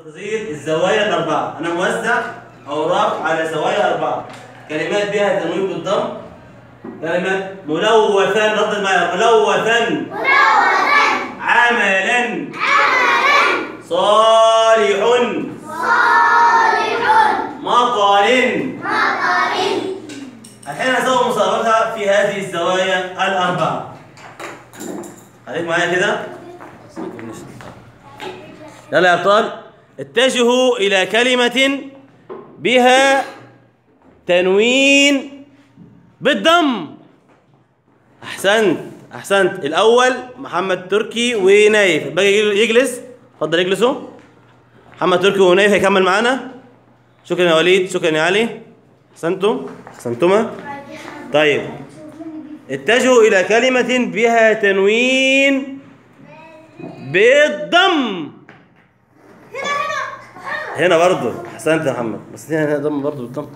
تظهير الزوايا الأربعة. أنا موزع أوراق على زوايا أربعة. كلمات بها تنوين بالضم. كلمات ملوثا، رد الماء، ملوثا عملا صالح مطر. الحين هسوي مسابقة في هذه الزوايا الأربعة. خليك معايا كده. يلا يا أبطال، اتجهوا إلى كلمة بها تنوين بالضم. أحسنت. الأول محمد تركي ونايف. باقي يجلس، اتفضل يجلسوا. محمد تركي ونايف هيكمل معانا. شكرا يا وليد، شكرا يا علي. أحسنتما. طيب، اتجهوا إلى كلمة بها تنوين بالضم. هنا برضه. أحسنت يا محمد، بس هنا ضم برضه بالضم.